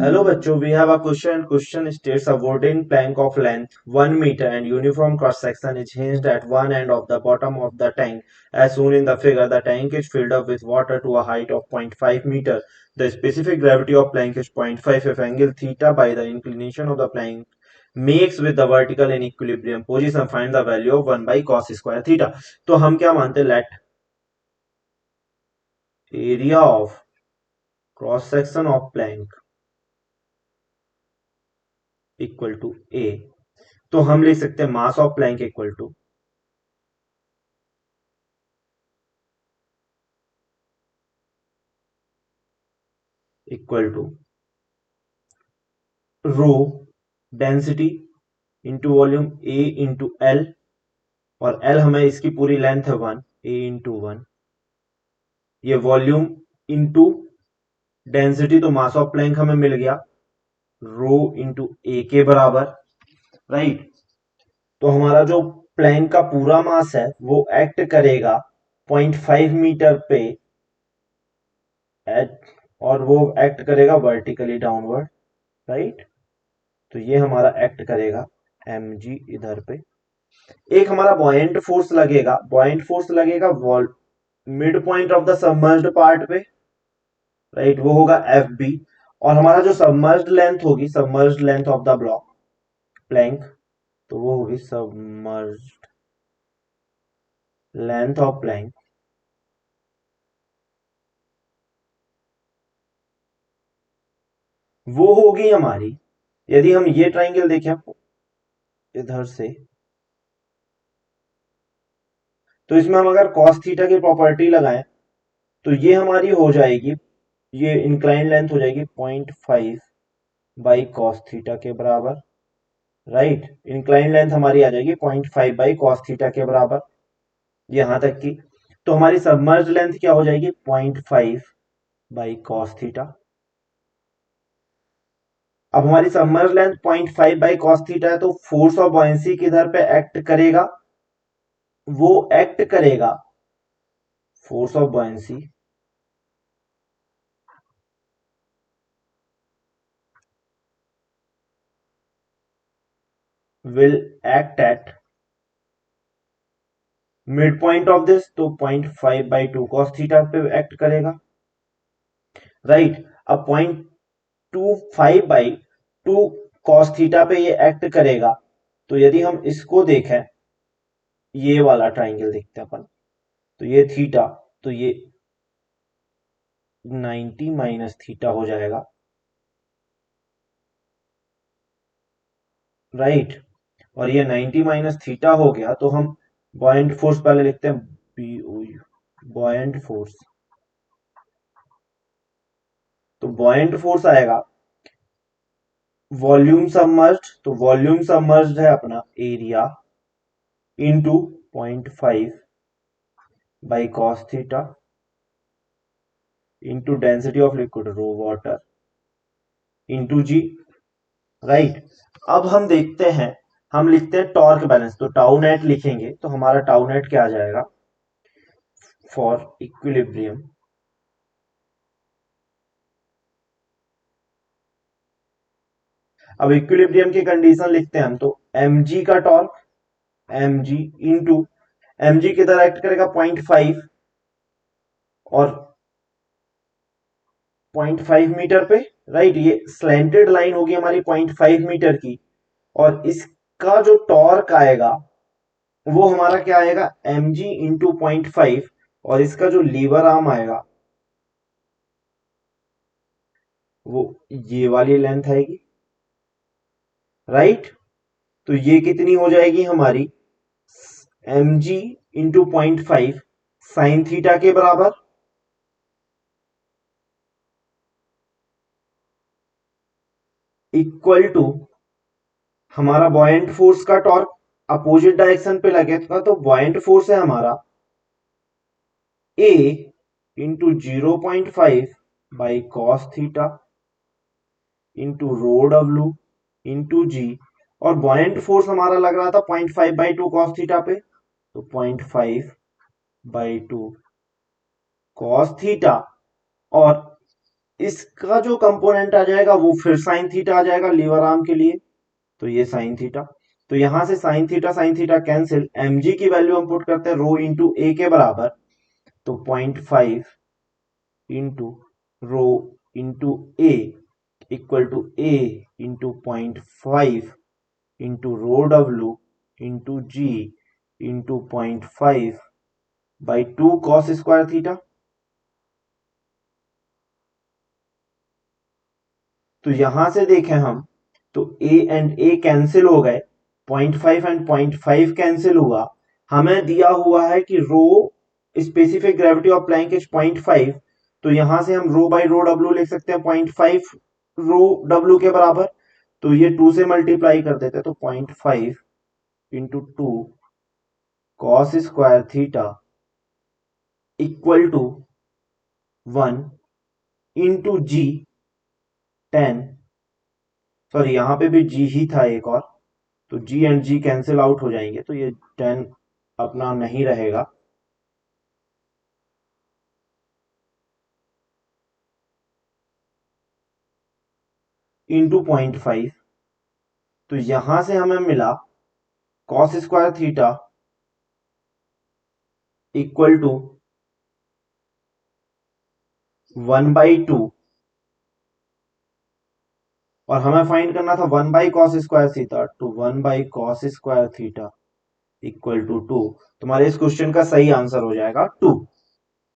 Hello bachcho, we have a question. Question states a wooden plank of length 1 meter and uniform cross section is hinged at one end of the bottom of the tank. As shown in the figure, the tank is filled up with water to a height of 0.5 meter. The specific gravity of plank is 0.5 if angle theta by the inclination of the plank makes with the vertical in equilibrium position. Find the value of 1 by cos square theta. तो हम क्या मानते हैं, let area of cross section of plank equal to A, तो हम लिख सकते हैं mass of plank equal to rho density into volume A into L, और एल हमें इसकी पूरी लेंथ है 1, ए इंटू 1, ये वॉल्यूम इंटू डेंसिटी, तो मास ऑफ प्लैंक हमें मिल गया रो इंटू ए के बराबर, राइट। तो हमारा जो प्लैंक का पूरा मास है वो एक्ट करेगा 0.5 मीटर पे और वो एक्ट करेगा वर्टिकली डाउनवर्ड, राइट। तो ये हमारा एक्ट करेगा mg इधर पे। एक हमारा बॉयंट फोर्स लगेगा, wall mid point of the submerged part पे, राइट, वो होगा fb। और हमारा जो सबमर्ज्ड लेंथ होगी, submerged length of the block plank, तो वो होगी सबमर्ज्ड लेंथ ऑफ प्लैंक, वो होगी हमारी, यदि हम ये ट्राइंगल देखें इधर से, तो इसमें हम अगर cos थीटा की प्रॉपर्टी लगाएं तो ये हमारी हो जाएगी, ये इंक्लाइन लेंथ हो जाएगी 0.5 बाई कॉस थीटा के बराबर, राइट। इंक्लाइन लेंथ हमारी आ जाएगी 0.5 बाई कॉस थीटा के बराबर, यहां तक की। तो हमारी सबमर्ज लेंथ क्या हो जाएगी 0.5 बाई कॉस थीटा। अब हमारी submerge length 0.5 by cos theta है, तो फोर्स ऑफ बॉयंसी किधर पे एक्ट करेगा, वो एक्ट करेगा force of buoyancy will act at mid point of this, तो 0.5 बाई 2 कॉस थीटा पे एक्ट करेगा, राइट। अब 0.25 बाई 2 कॉस थीटा पे ये एक्ट करेगा, तो यदि हम इसको देखें, ये वाला ट्राइंगल देखते हैं अपन, तो ये थीटा, तो ये 90 माइनस थीटा हो जाएगा, राइट। और ये 90 माइनस थीटा हो गया, तो हम बॉयंट फोर्स पहले लिखते हैं, बी बॉयंट फोर्स, तो बॉयंट फोर्स आएगा वॉल्यूम सबमर्ज्ड, तो वॉल्यूम सबमर्ज्ड है अपना area into 0.5 by cos theta into density of liquid rho water into g, right. अब हम देखते हैं, हम लिखते हैं टॉर्क बैलेंस, तो टाउ नेट लिखेंगे, तो हमारा टाउ नेट क्या आ जाएगा फॉर इक्विलिब्रियम, अब इक्विलिब्रियम की कंडीशन लिखते हैं हम, तो mg का टॉर्क, mg इंटू mg किधर एक्ट करेगा 0.5 और 0.5 मीटर पे, राइट। ये स्लैंटेड लाइन होगी हमारी 0.5 मीटर की, और इसका जो टॉर्क आएगा वो हमारा क्या आएगा mg इंटू 0.5, और इसका जो लीवर आर्म आएगा वो ये वाली लेंथ आएगी, राइट। तो ये कितनी हो जाएगी हमारी mg इंटू 0.5 साइन थीटा के बराबर, इक्वल टू हमारा बॉयंट फोर्स का टॉर्क अपोजिट डायरेक्शन पे लगेगा, तो बॉयंट फोर्स है हमारा a into 0.5 by cos theta into rho W into g, और बॉयंट फोर्स हमारा लग रहा था 0.5 बाई 2 कॉस थीटा पे, तो 0.5 बाई 2 कॉस थीटा, और इसका जो कंपोनेंट आ जाएगा वो फिर साइन थीटा आ जाएगा लीवर आर्म के लिए, तो ये साइन थीटा। तो यहां से साइन थीटा कैंसिल, mg की वैल्यू हम पुट करते हैं रो इंटू ए के बराबर, तो 0.5 into rho into A equal to A into 0.5 into rho W into g into 0.5 by 2 cos square theta. तो यहां से देखें हम, तो a एंड a कैंसिल हो गए, 0.5 एंड 0.5 कैंसिल हुआ, हमें दिया हुआ है कि rho specific gravity of plank is 0.5, तो यहां से हम रो बाई रो डब्ल्यू लिख सकते हैं 0.5 रो डब्ल्यू के बराबर, तो ये 2 से मल्टीप्लाई कर देते हैं, तो 0.5 into 2 cos square theta equal to 1 into g 10, sorry यहां पे भी जी ही था एक और, तो g and g cancel out हो जाएंगे, तो ये 10 अपना नहीं रहेगा, इंटू 0.5, तो यहां से हमें मिला cos square theta equal to 1/2, और हमें फाइंड करना था 1/cos² थीटा, तो 1/cos² थीटा इक्वल टू 2। तुम्हारे इस क्वेश्चन का सही आंसर हो जाएगा 2।